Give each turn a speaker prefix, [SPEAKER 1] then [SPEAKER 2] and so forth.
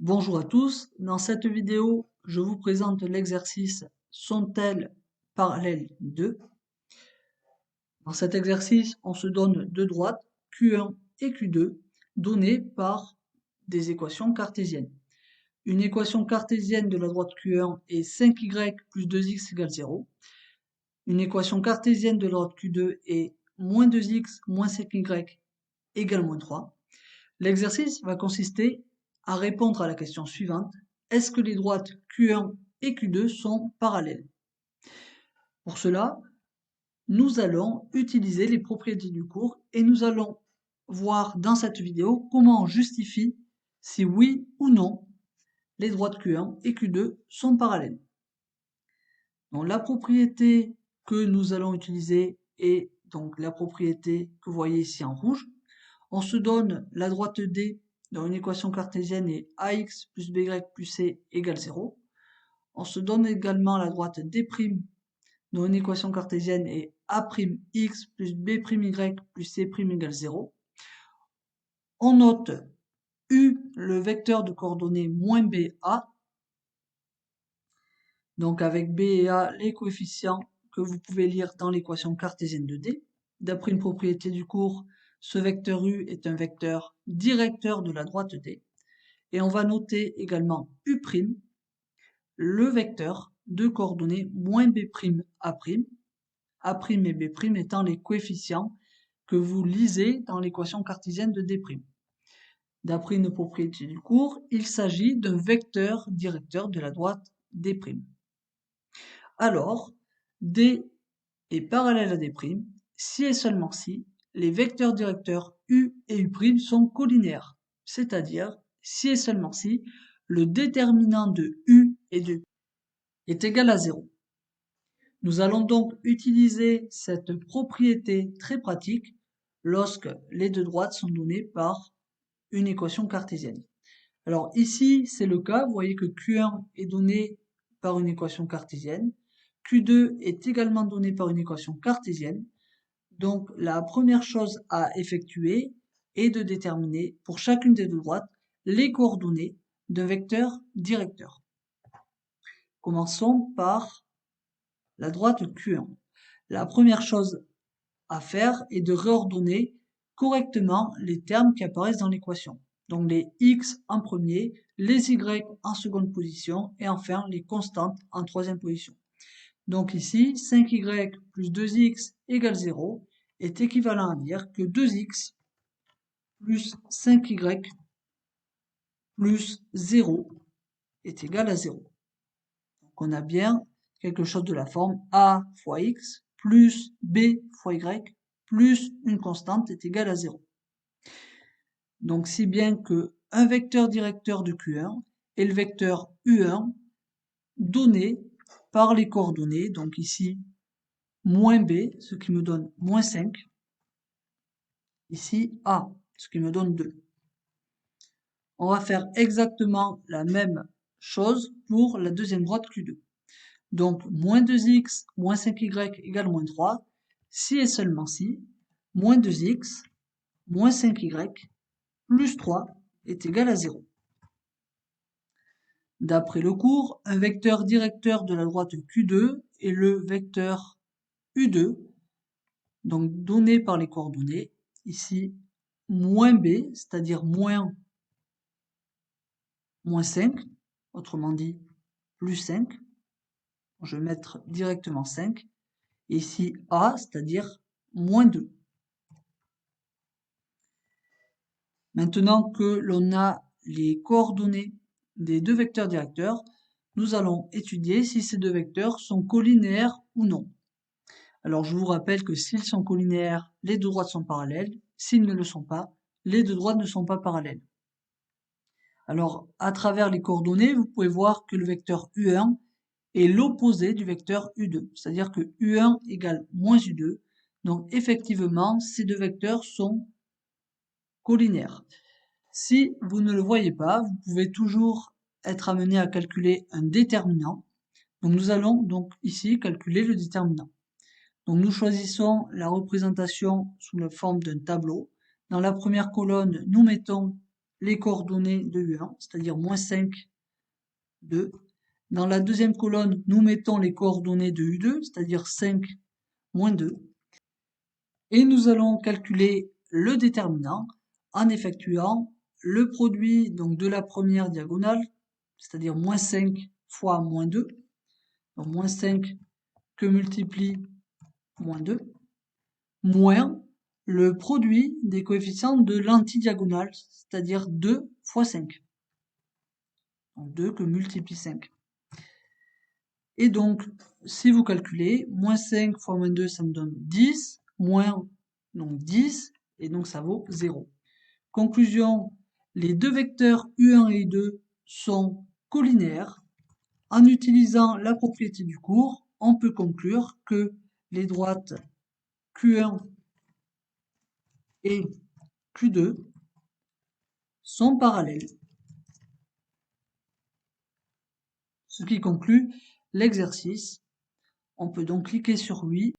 [SPEAKER 1] Bonjour à tous, dans cette vidéo, je vous présente l'exercice sont-elles parallèles 2. Dans cet exercice, on se donne deux droites, Q1 et Q2, données par des équations cartésiennes. Une équation cartésienne de la droite Q1 est 5y plus 2x égale 0. Une équation cartésienne de la droite Q2 est moins 2x moins 5y égale moins 3. L'exercice va consister à répondre à la question suivante. Est-ce que les droites Q1 et Q2 sont parallèles? Pour cela, nous allons utiliser les propriétés du cours et nous allons voir dans cette vidéo comment on justifie si oui ou non les droites Q1 et Q2 sont parallèles. Donc la propriété que nous allons utiliser est donc la propriété que vous voyez ici en rouge. On se donne la droite D dans une équation cartésienne est ax plus by plus c égale 0. On se donne également la droite D' dans une équation cartésienne est a'x plus b'y plus c' égale 0. On note U, le vecteur de coordonnées moins BA. Donc avec B et A, les coefficients que vous pouvez lire dans l'équation cartésienne de D. D'après une propriété du cours, ce vecteur U est un vecteur directeur de la droite D. Et on va noter également U', le vecteur de coordonnées moins B' A', A' et B' étant les coefficients que vous lisez dans l'équation cartésienne de D'. D'après une propriété du cours, il s'agit d'un vecteur directeur de la droite D'. Alors, D est parallèle à D', si et seulement si les vecteurs directeurs U et U' sont collinéaires, c'est-à-dire si et seulement si le déterminant de U et de U est égal à 0. Nous allons donc utiliser cette propriété très pratique lorsque les deux droites sont données par une équation cartésienne. Alors ici, c'est le cas, vous voyez que Q1 est donné par une équation cartésienne, Q2 est également donné par une équation cartésienne. Donc la première chose à effectuer est de déterminer pour chacune des deux droites les coordonnées d'un vecteur directeur. Commençons par la droite Q1. La première chose à faire est de réordonner correctement les termes qui apparaissent dans l'équation. Donc les x en premier, les y en seconde position et enfin les constantes en troisième position. Donc ici, 5y plus 2x égale 0 est équivalent à dire que 2x plus 5y plus 0 est égal à 0. Donc on a bien quelque chose de la forme a fois x plus b fois y plus une constante est égale à 0. Donc si bien que un vecteur directeur de Q1 est le vecteur U1 donné par les coordonnées, donc ici moins b, ce qui me donne moins 5, ici a, ce qui me donne 2. On va faire exactement la même chose pour la deuxième droite Q2. Donc moins 2x moins 5y égale moins 3, si et seulement si, moins 2x moins 5y plus 3 est égal à 0. D'après le cours, un vecteur directeur de la droite Q2 est le vecteur U2, donc donné par les coordonnées, ici moins b, c'est-à-dire moins 5, autrement dit plus 5, je vais mettre directement 5, et ici a, c'est-à-dire moins 2. Maintenant que l'on a les coordonnées des deux vecteurs directeurs, nous allons étudier si ces deux vecteurs sont collinéaires ou non. Alors je vous rappelle que s'ils sont collinéaires, les deux droites sont parallèles. S'ils ne le sont pas, les deux droites ne sont pas parallèles. Alors à travers les coordonnées, vous pouvez voir que le vecteur U1 est l'opposé du vecteur U2. C'est-à-dire que U1 égale moins U2. Donc effectivement, ces deux vecteurs sont collinéaires. Si vous ne le voyez pas, vous pouvez toujours être amené à calculer un déterminant. Donc nous allons donc ici calculer le déterminant. Donc nous choisissons la représentation sous la forme d'un tableau. Dans la première colonne, nous mettons les coordonnées de U1, c'est-à-dire moins 5, 2. Dans la deuxième colonne, nous mettons les coordonnées de U2, c'est-à-dire 5, moins 2. Et nous allons calculer le déterminant en effectuant le produit donc, de la première diagonale, c'est-à-dire moins 5 fois moins 2. Donc moins 5 que multiplie moins 2, moins le produit des coefficients de l'antidiagonale, c'est-à-dire 2 fois 5. Donc 2 que multiplie 5. Et donc, si vous calculez, moins 5 fois moins 2, ça me donne 10, moins donc 10, et donc ça vaut 0. Conclusion, les deux vecteurs U1 et U2 sont collinéaires. En utilisant la propriété du cours, on peut conclure que les droites Q1 et Q2 sont parallèles. Ce qui conclut l'exercice. On peut donc cliquer sur oui